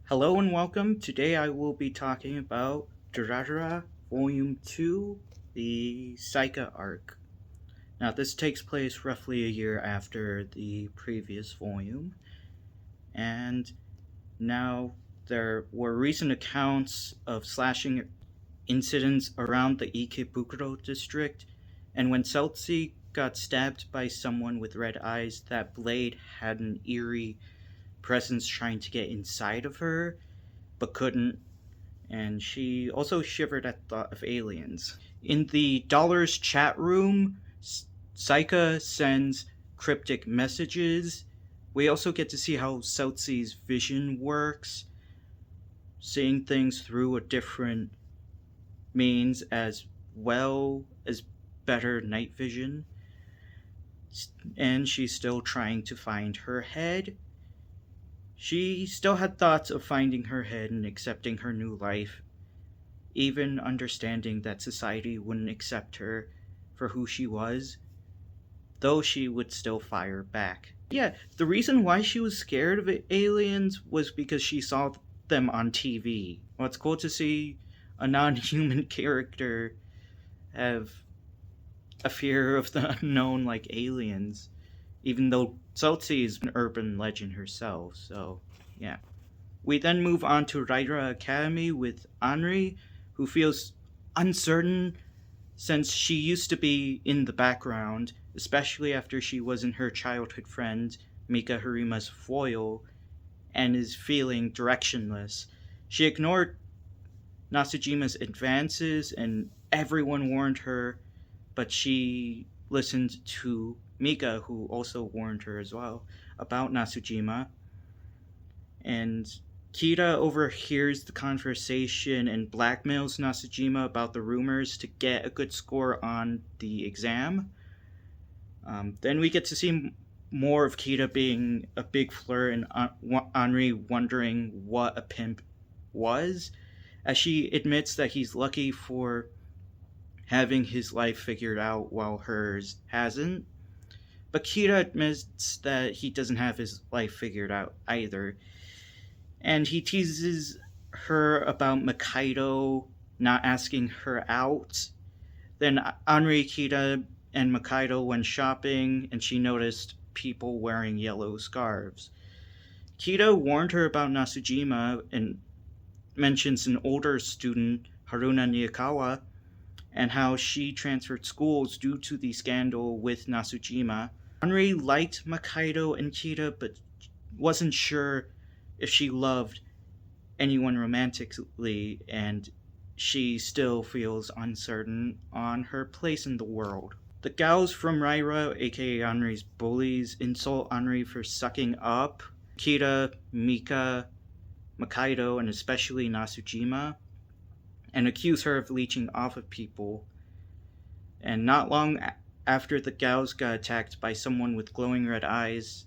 Hello and welcome. Today I will be talking about Durarara Volume 2, the Saika Arc. Now, this takes place roughly a year after the previous volume, and now there were recent accounts of slashing incidents around the Ikebukuro district, and when Seltzi got stabbed by someone with red eyes, that blade had an eerie presence trying to get inside of her, but couldn't, and she also shivered at thought of aliens. In the Dollars chat room, Saika sends cryptic messages. We also get to see how Seltzi's vision works, seeing things through a different means as well as better night vision. And she's still trying to find her head. She still had thoughts of finding her head and accepting her new life, even understanding that society wouldn't accept her for who she was, though she would still fire back. Yeah, the reason why she was scared of aliens was because she saw them on TV. Well, it's cool to see a non human character have a fear of the unknown like aliens, even though Seltzi is an urban legend herself, so yeah. We then move on to Raira Academy with Anri, who feels uncertain since she used to be in the background, especially after she wasn't her childhood friend, Mika Harima's foil, and is feeling directionless. She ignored Nasujima's advances and everyone warned her, but she listened to Mika, who also warned her as well about Nasujima. And Kira overhears the conversation and blackmails Nasujima about the rumors to get a good score on the exam. Then we get to see more of Kira being a big flirt and Henri wondering what a pimp was, as she admits that he's lucky for having his life figured out while hers hasn't. But Kira admits that he doesn't have his life figured out either, and he teases her about Makaido not asking her out. Then Anri, Kita, and Makaido went shopping, and she noticed people wearing yellow scarves. Kita warned her about Nasujima and mentions an older student, Haruna Niyakawa, and how she transferred schools due to the scandal with Nasujima. Anri liked Makaido and Kita, but wasn't sure if she loved anyone romantically, and she still feels uncertain on her place in the world. The gals from Raira, aka Anri's bullies, insult Anri for sucking up Kita, Mika, Makaido, and especially Nasujima, and accuse her of leeching off of people. And not long after the gals got attacked by someone with glowing red eyes,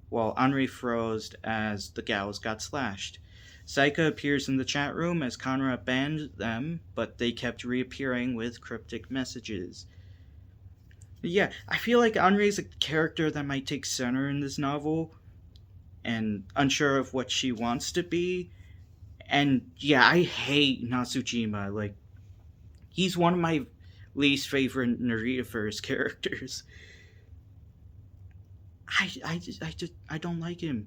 while Anri froze as the gals got slashed. Saika appears in the chat room as Conrad banned them, but they kept reappearing with cryptic messages. Yeah, I feel like Anri is a character that might take center in this novel, and unsure of what she wants to be. And yeah, I hate Nasujima. Like, he's one of my least favorite Naritaverse characters. I don't like him.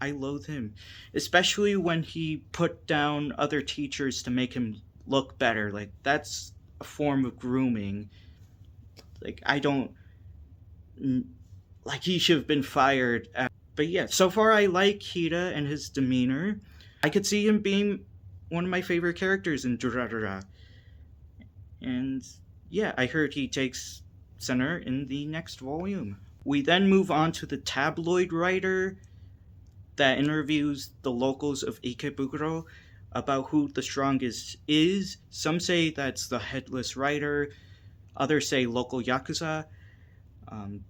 I loathe him, especially when he put down other teachers to make him look better. Like, that's a form of grooming. Like, I don't like, he should have been fired. But yeah, so far I like Hida and his demeanor. I could see him being one of my favorite characters in Durarara. And yeah, I heard he takes center in the next volume. We then move on to the tabloid writer that interviews the locals of Ikebukuro about who the strongest is. Some say that's the headless rider, others say local Yakuza,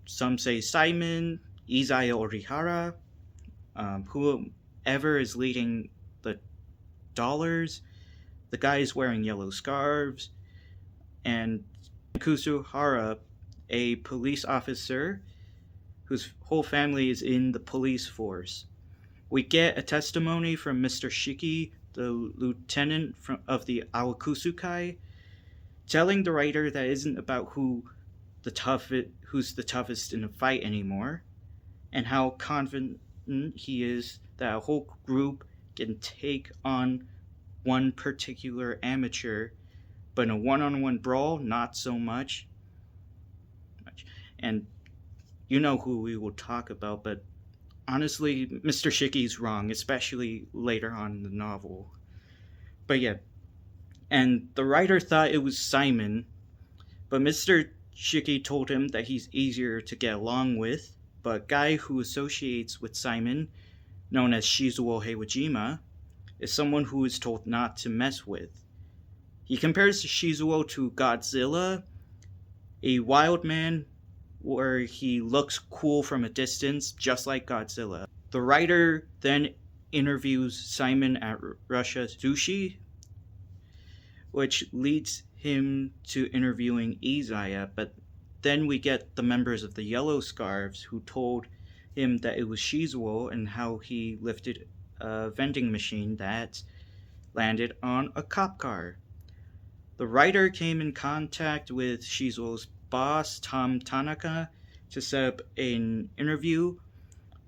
some say Simon, Izai Orihara, whoever is leading the dollars. The guy is wearing yellow scarves, and Kusuhara, a police officer whose whole family is in the police force. We get a testimony from Mr. Shiki, the lieutenant of the Awakusukai, telling the writer that it isn't about who's the toughest in a fight anymore, and how confident he is that a whole group can take on one particular amateur, but in a one-on-one brawl, not so much. And you know who we will talk about, but honestly, Mr. Shiki's wrong, especially later on in the novel. But yeah, and the writer thought it was Simon, but Mr. Shiki told him that he's easier to get along with, but a guy who associates with Simon, known as Shizuo Heiwajima, is someone who is told not to mess with. He compares Shizuo to Godzilla, a wild man where he looks cool from a distance, just like Godzilla. The writer then interviews Simon at Russia Sushi, which leads him to interviewing Izaya, but then we get the members of the Yellow Scarves who told him that it was Shizuo and how he lifted a vending machine that landed on a cop car. The writer came in contact with Shizuo's boss, Tom Tanaka, to set up an interview.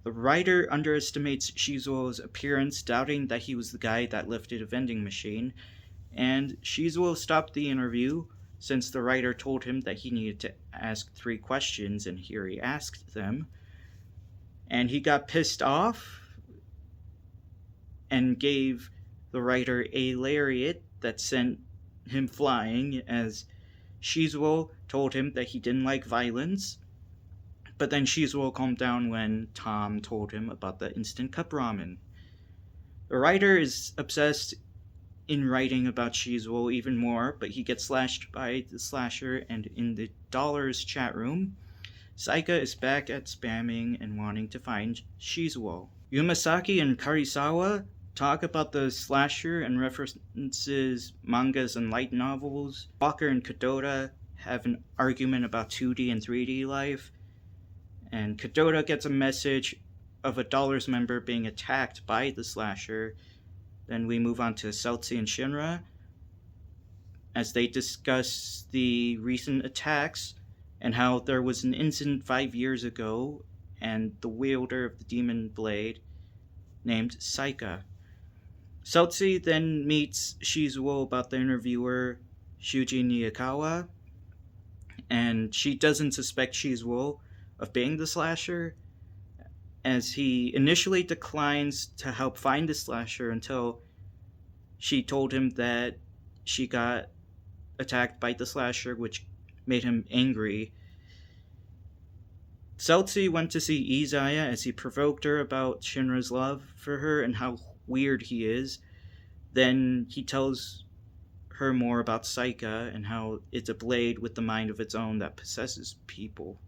The writer underestimates Shizuo's appearance, doubting that he was the guy that lifted a vending machine, and Shizuo stopped the interview since the writer told him that he needed to ask 3 questions, and here he asked them. And he got pissed off and gave the writer a lariat that sent him flying, as Shizuo told him that he didn't like violence. But then Shizuo calmed down when Tom told him about the instant cup ramen. The writer is obsessed in writing about Shizuo even more, but he gets slashed by the slasher, and in the Dollars chat room, Saika is back at spamming and wanting to find Shizuo. Yumasaki and Karisawa talk about the slasher and references mangas and light novels. Walker and Kadota have an argument about 2D and 3D life, and Kadota gets a message of a Dollars member being attacked by the slasher. Then we move on to Celtsy and Shinra as they discuss the recent attacks and how there was an incident 5 years ago and the wielder of the demon blade named Saika. Celtsy then meets Shizuo about the interviewer Shuji Niyakawa, and she doesn't suspect Shizuo of being the slasher, as he initially declines to help find the slasher until she told him that she got attacked by the slasher, which made him angry. Celtsy went to see Izaya as he provoked her about Shinra's love for her and how weird he is. Then he tells her more about Saika and how it's a blade with the mind of its own that possesses people.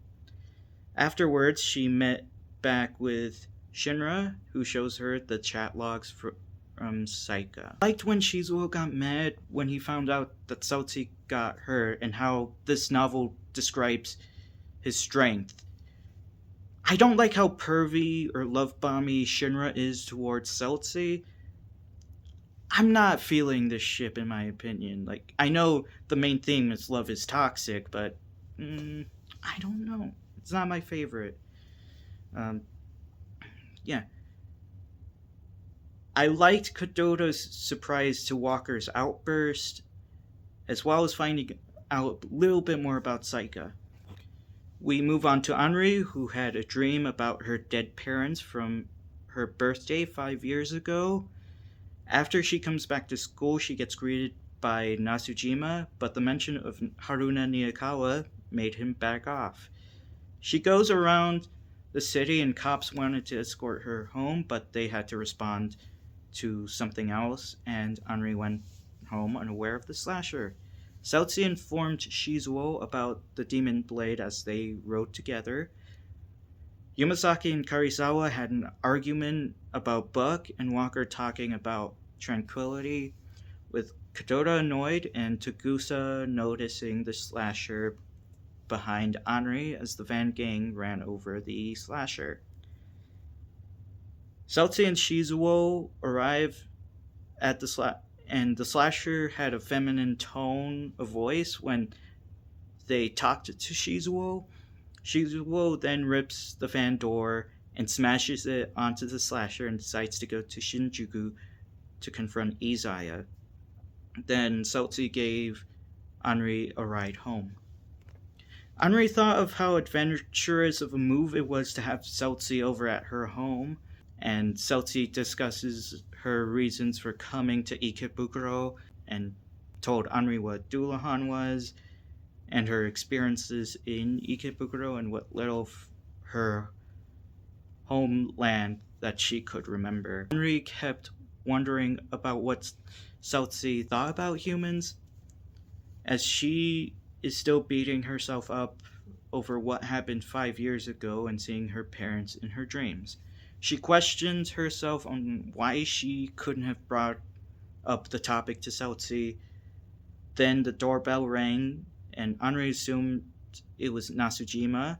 Afterwards, she met back with Shinra, who shows her the chat logs from Saika. I liked when Shizuo got mad when he found out that Celtsy got hurt and how this novel describes his strength. I don't like how pervy or love-bomby Shinra is towards Celtsy. I'm not feeling this ship, in my opinion. Like, I know the main theme is love is toxic, but I don't know. It's not my favorite. Yeah. I liked Kadota's surprise to Walker's outburst, as well as finding out a little bit more about Saika. We move on to Anri, who had a dream about her dead parents from her birthday 5 years ago. After she comes back to school, she gets greeted by Nasujima, but the mention of Haruna Niyakawa made him back off. She goes around the city and cops wanted to escort her home, but they had to respond to something else, and Anri went home unaware of the slasher. Celtsy informed Shizuo about the demon blade as they rode together. Yumasaki and Karisawa had an argument about Buck and Walker talking about tranquility, with Kadota annoyed and Togusa noticing the slasher behind Anri as the Van gang ran over the slasher. Celti and Shizuo arrive at and the slasher had a feminine tone of voice when they talked to Shizuo. Shizuo then rips the fan door and smashes it onto the slasher and decides to go to Shinjuku to confront Izaya. Then Celti gave Henri a ride home. Henri thought of how adventurous of a move it was to have Celti over at her home, and Celti discusses her reasons for coming to Ikebukuro and told Henri what Dulahan was and her experiences in Ikebukuro and what little of her homeland that she could remember. Henri kept wondering about what Celti thought about humans, as she is still beating herself up over what happened 5 years ago and seeing her parents in her dreams. She questions herself on why she couldn't have brought up the topic to Celti. Then the doorbell rang, and Henri assumed it was Nasujima,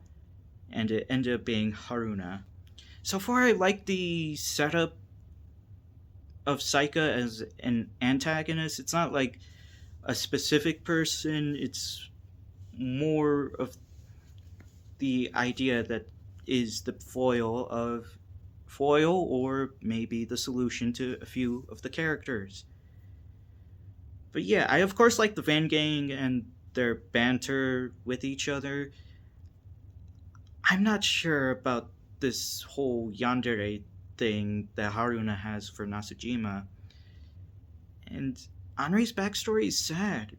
and it ended up being Haruna. So far, I like the setup of Saika as an antagonist. It's not like a specific person, it's more of the idea that is the foil or maybe the solution to a few of the characters. But yeah, I of course like the Van Gang and their banter with each other. I'm not sure about this whole yandere thing that Haruna has for Nasujima. And Henri's backstory is sad.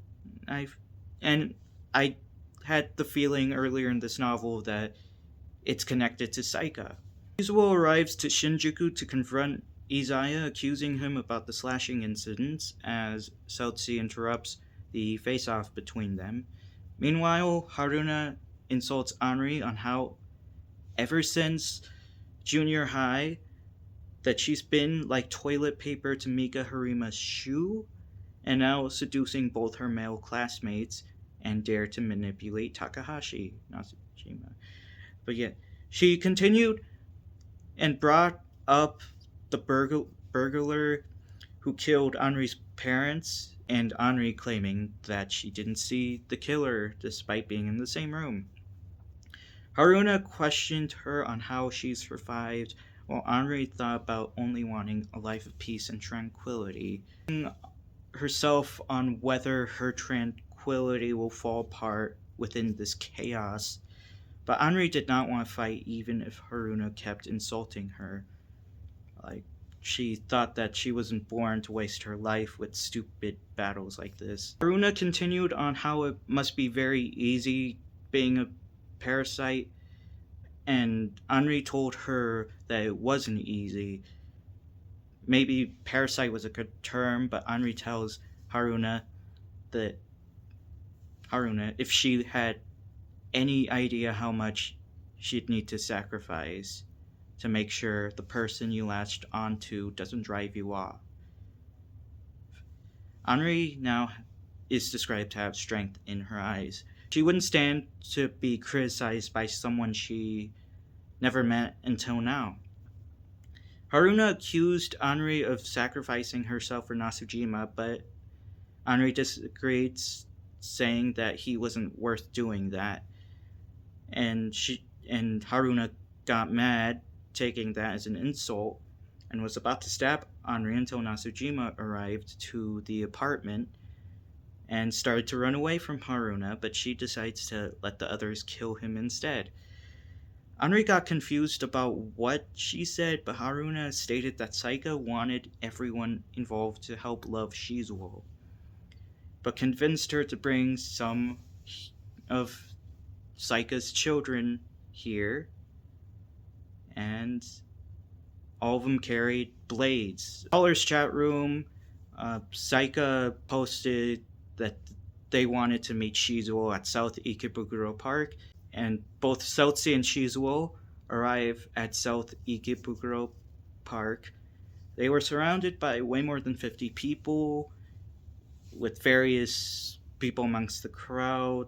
I've and I had the feeling earlier in this novel that it's connected to Saika. Izuo arrives to Shinjuku to confront Izaya, accusing him about the slashing incidents, as Celsi interrupts the face-off between them. Meanwhile, Haruna insults Henri on how, ever since junior high, that she's been like toilet paper to Mika Harima's shoe, and now seducing both her male classmates and dare to manipulate Takahashi, Nasujima. But yet, she continued and brought up the burglar who killed Henri's parents, and Henri claiming that she didn't see the killer despite being in the same room. Haruna questioned her on how she survived, while Henri thought about only wanting a life of peace and tranquility. Herself on whether her tranquility will fall apart within this chaos. But Henri did not want to fight even if Haruna kept insulting her. Like, she thought that she wasn't born to waste her life with stupid battles like this. Haruna continued on how it must be very easy being a parasite, and Henri told her that it wasn't easy. Maybe parasite was a good term, but Henri tells Haruna that if she had any idea how much she'd need to sacrifice to make sure the person you latched onto doesn't drive you off. Henri now is described to have strength in her eyes. She wouldn't stand to be criticized by someone she never met until now. Haruna accused Henri of sacrificing herself for Nasujima, but Henri disagreed, saying that he wasn't worth doing that. And Haruna got mad, taking that as an insult, and was about to stab Henri until Nasujima arrived to the apartment and started to run away from Haruna, but she decides to let the others kill him instead. Henri got confused about what she said, but Haruna stated that Saika wanted everyone involved to help love Shizuo, but convinced her to bring some of Saika's children here, and all of them carried blades. Caller's chat room, Saika posted that they wanted to meet Shizuo at South Ikebukuro Park, and both Celsi and Shizuo arrive at South Ikebukuro Park. They were surrounded by way more than 50 people, with various people amongst the crowd,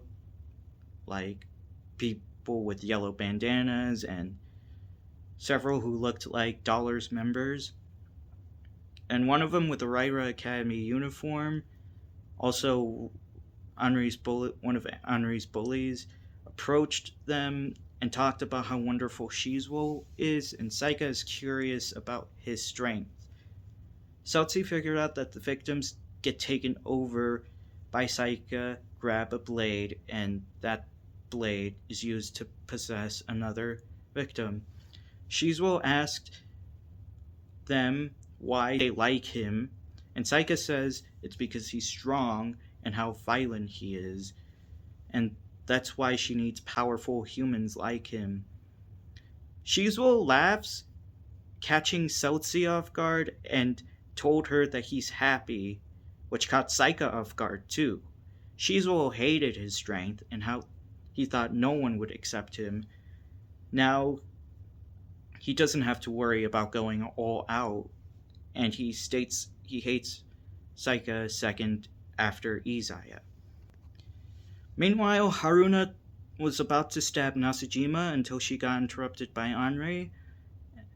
like people with yellow bandanas and several who looked like Dollars members, and one of them with a Raira Academy uniform. Also, one of Henri's bullies, approached them and talked about how wonderful Shizwo is, and Saika is curious about his strength. Celsi figured out that the victims get taken over by Saika, grab a blade, and that blade is used to possess another victim. Shizwo asked them why they like him, and Saika says it's because he's strong and how violent he is, and that's why she needs powerful humans like him. Shizwo laughs, catching Celsi off guard, and told her that he's happy, which caught Saika off guard too. Shizwo hated his strength and how he thought no one would accept him. Now he doesn't have to worry about going all out, and he states he hates Saika second after Izaya. Meanwhile, Haruna was about to stab Nasajima until she got interrupted by Henri,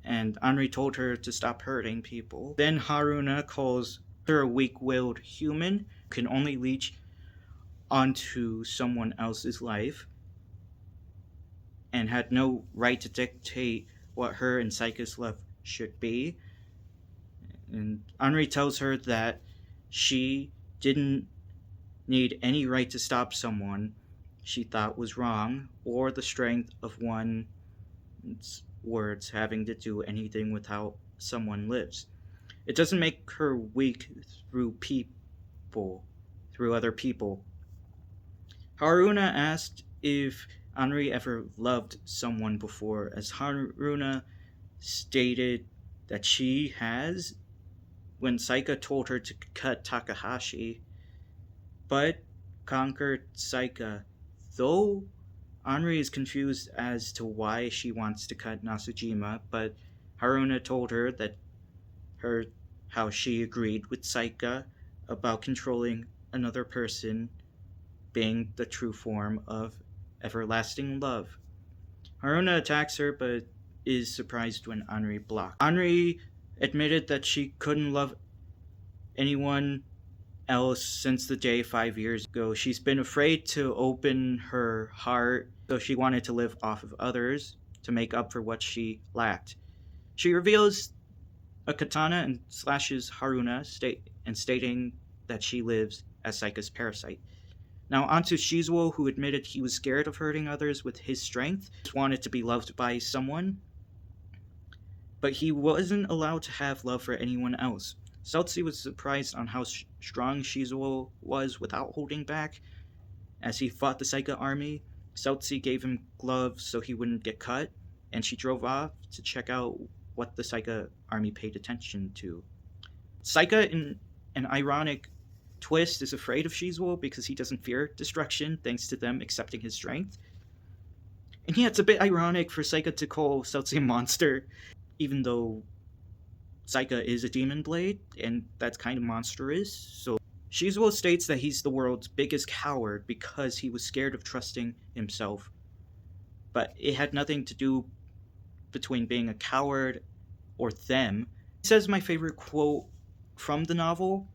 and Henri told her to stop hurting people. Then Haruna calls her a weak-willed human who can only leech onto someone else's life and had no right to dictate what her and Saika's love should be. And Henri tells her that she didn't need any right to stop someone she thought was wrong, or the strength of one's words having to do anything with how someone lives. It doesn't make her weak through other people. Haruna asked if Henri ever loved someone before, as Haruna stated that she has when Saika told her to cut Takahashi, but conquered Saika, though Henri is confused as to why she wants to cut Nasujima, but Haruna told her how she agreed with Saika about controlling another person being the true form of everlasting love. Haruna attacks her but is surprised when Henri blocks. Henri admitted that she couldn't love anyone else since the day 5 years ago. She's been afraid to open her heart, so she wanted to live off of others to make up for what she lacked. She reveals a katana and slashes Haruna, stating that she lives as Saika's parasite. Now onto Shizwo, who admitted he was scared of hurting others with his strength, just wanted to be loved by someone, but he wasn't allowed to have love for anyone else. Celsi was surprised on how strong Shizwo was without holding back. As he fought the Saika army, Celsi gave him gloves so he wouldn't get cut, and she drove off to check out what the Saika army paid attention to. Saika, in an ironic twist, is afraid of Shizwo because he doesn't fear destruction thanks to them accepting his strength. And yeah, it's a bit ironic for Saika to call Celsi a monster, even though Saika is a demon blade, and that's kind of monstrous. So Shizwo states that he's the world's biggest coward because he was scared of trusting himself. But it had nothing to do between being a coward or them. He says my favorite quote from the novel: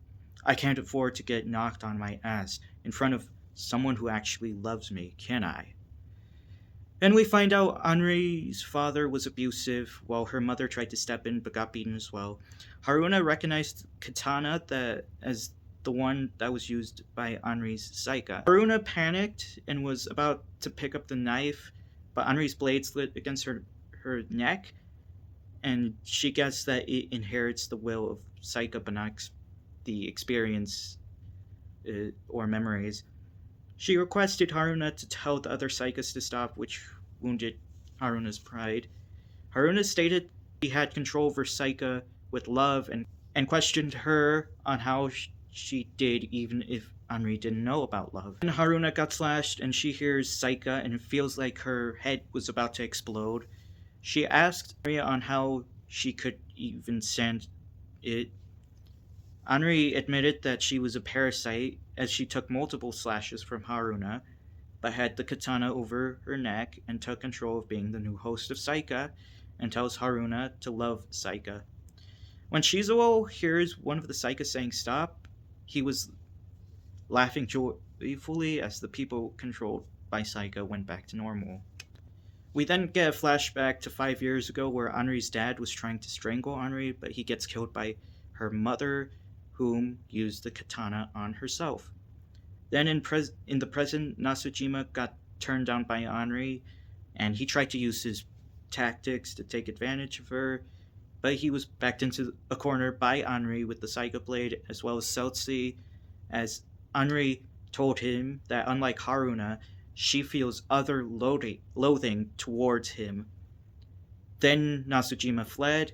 "I can't afford to get knocked on my ass in front of someone who actually loves me, can I?" And we find out Henri's father was abusive, while her mother tried to step in but got beaten as well. Haruna recognized katana as the one that was used by Henri's Saika. Haruna panicked and was about to pick up the knife, but Henri's blade slid against her neck, and she guessed that it inherits the will of Saika but not the experience or memories. She requested Haruna to tell the other Saikas to stop, which wounded Haruna's pride. Haruna stated he had control over Saika with love and questioned her on how she did even if Henri didn't know about love. And Haruna got slashed and she hears Saika and it feels like her head was about to explode. She asked Henri on how she could even send it. Henri admitted that she was a parasite as she took multiple slashes from Haruna, but had the katana over her neck and took control of being the new host of Saika, and tells Haruna to love Saika. When Shizuo hears one of the Saika saying stop, he was laughing joyfully as the people controlled by Saika went back to normal. We then get a flashback to 5 years ago where Henri's dad was trying to strangle Henri, but he gets killed by her mother, whom used the katana on herself. Then in the present, Nasujima got turned down by Henri, and he tried to use his tactics to take advantage of her, but he was backed into a corner by Henri with the Saiga Blade, as well as Celsi, as Henri told him that unlike Haruna, she feels other loathing towards him. Then Nasujima fled.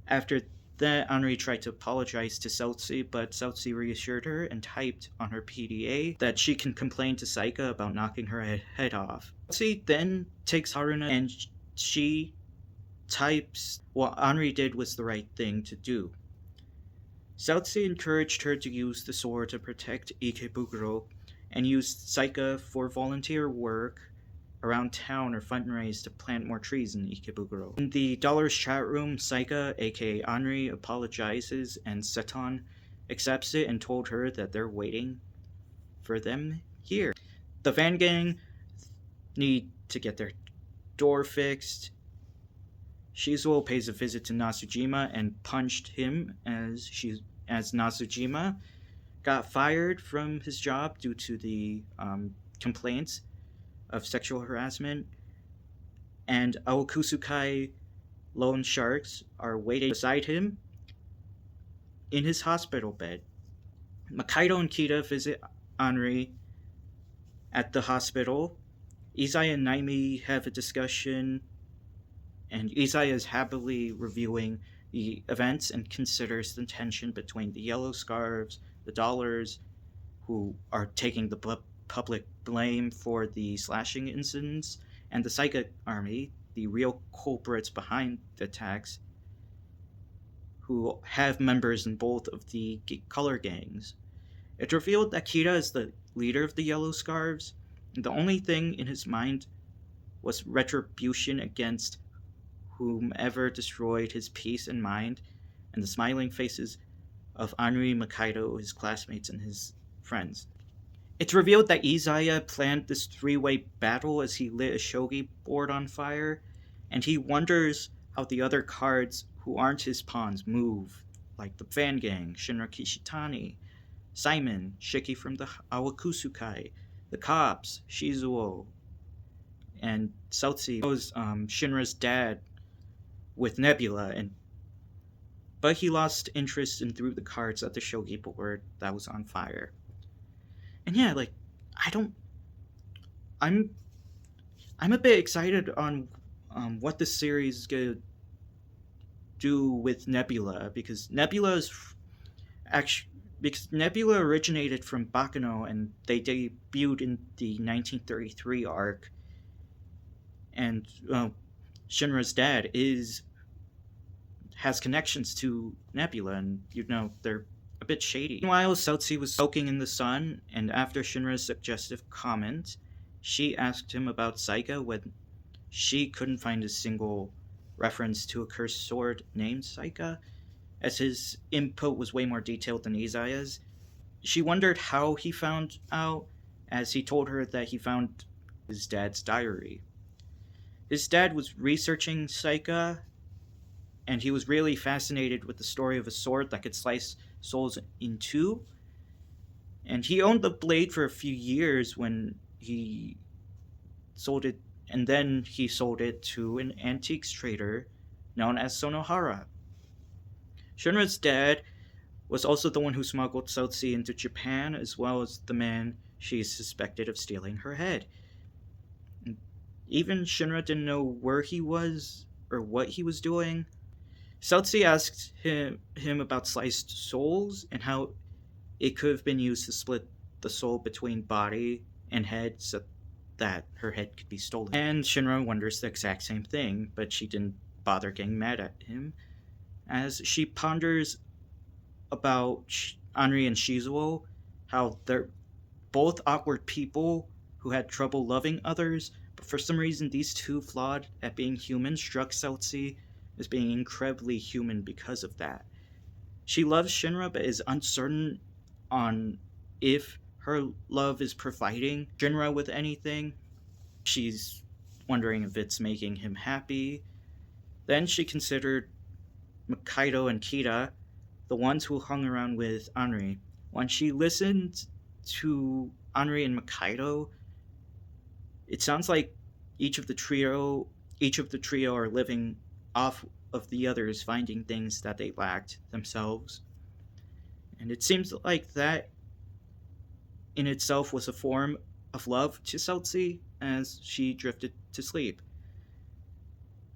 After that, Henri tried to apologize to Celsi, but Celsi reassured her and typed on her PDA that she can complain to Saika about knocking her head off. Celsi then takes Haruna and she types what Henri did was the right thing to do. Celsi encouraged her to use the sword to protect Ikebukuro and used Saika for volunteer work around town or fundraise to plant more trees in Ikebukuro. In the Dollars chat room, Saika, aka Henri, apologizes and Seton accepts it and told her that they're waiting for them here. The Van Gang need to get their door fixed. Shizuo pays a visit to Nasujima and punched him as Nasujima got fired from his job due to the complaints of sexual harassment. And Aokusukai loan sharks are waiting beside him in his hospital bed. Makaido and Kita visit Henri at the hospital. Izaya and Naimi have a discussion, and Izaya is happily reviewing the events and considers the tension between the Yellow Scarves, the Dollars, who are taking the public blame for the slashing incidents, and the Saika army, the real culprits behind the attacks, who have members in both of the color gangs. It's revealed that Kita is the leader of the Yellow Scarves, and the only thing in his mind was retribution against whomever destroyed his peace and mind, and the smiling faces of Henri, Makaido, his classmates, and his friends. It's revealed that Izaya planned this three-way battle as he lit a shogi board on fire, and he wonders how the other cards who aren't his pawns move, like the Van Gang, Shinra Kishitani, Simon, Shiki from the Awakusukai, the cops, Shizuo, and Celsi was Shinra's dad with Nebula, but he lost interest and threw the cards at the shogi board that was on fire. And yeah, like I'm a bit excited on what this series is gonna do with Nebula, because Nebula originated from Baccano and they debuted in the 1933 arc, and Shinra's dad has connections to Nebula, and they're a bit shady. Meanwhile, Celsi was soaking in the sun, and after Shinra's suggestive comment, she asked him about Saika when she couldn't find a single reference to a cursed sword named Saika, as his input was way more detailed than Izaya's. She wondered how he found out, as he told her that he found his dad's diary. His dad was researching Saika, and he was really fascinated with the story of a sword that could slice souls in two. And he owned the blade for a few years when he sold it, and then he sold it to an antiques trader known as Sonohara. Shinra's dad was also the one who smuggled Celsi into Japan, as well as the man she suspected of stealing her head. Even Shinra didn't know where he was or what he was doing. Celsi asked him about sliced souls and how it could have been used to split the soul between body and head so that her head could be stolen. And Shinra wonders the exact same thing, but she didn't bother getting mad at him, as she ponders about Henri and Shizuo, how they're both awkward people who had trouble loving others, but for some reason, these two flawed at being human struck Celsi as being incredibly human because of that. She loves Shinra but is uncertain on if her love is providing Shinra with anything. She's wondering if it's making him happy. Then she considered Makaido and Kita, the ones who hung around with Anri. When she listened to Anri and Makaido, it sounds like each of the trio each of the trio are living off of the others, finding things that they lacked themselves. And it seems like that in itself was a form of love to Celsi as she drifted to sleep.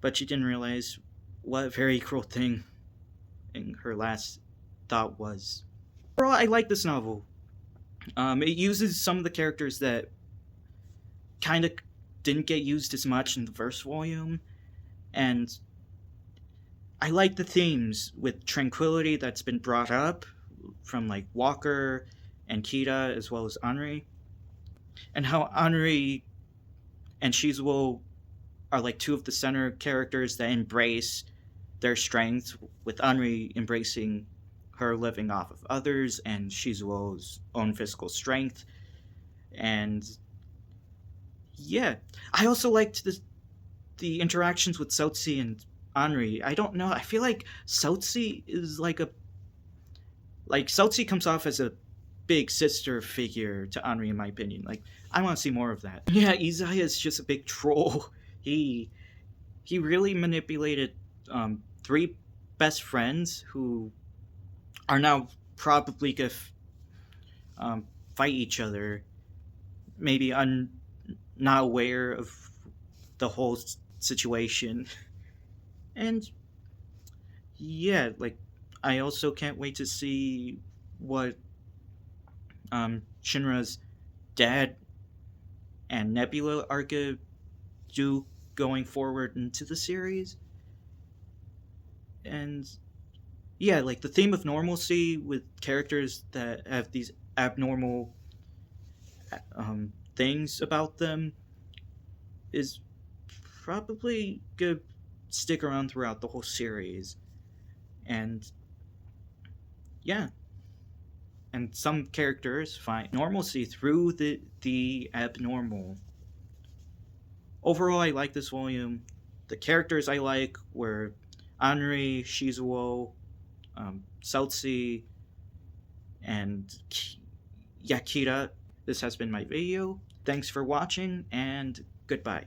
But she didn't realize what a very cruel thing in her last thought was. Overall, I like this novel. It uses some of the characters that kind of didn't get used as much in the first volume, and I like the themes with tranquility that's been brought up from like Walker and Kita as well as Henri, and how Henri and Shizuo are like two of the center characters that embrace their strengths, with Henri embracing her living off of others and Shizuo's own physical strength. And yeah, I also liked the interactions with Soutsi and Henri. I don't know. I feel like Soutsi is like Soutsi comes off as a big sister figure to Henri, in my opinion. Like, I want to see more of that. Yeah, Izaya is just a big troll. He he really manipulated three best friends who are now probably gonna fight each other. Maybe not aware of the whole situation. And yeah, like I also can't wait to see what Shinra's dad and Nebula are gonna do going forward into the series. And yeah, like the theme of normalcy with characters that have these abnormal things about them is probably gonna stick around throughout the whole series. And yeah, and some characters find normalcy through the abnormal. Overall, I like this volume. The characters I like were Henri, Shizuo, Celsi, and Yakira. This has been my video. Thanks for watching, and goodbye.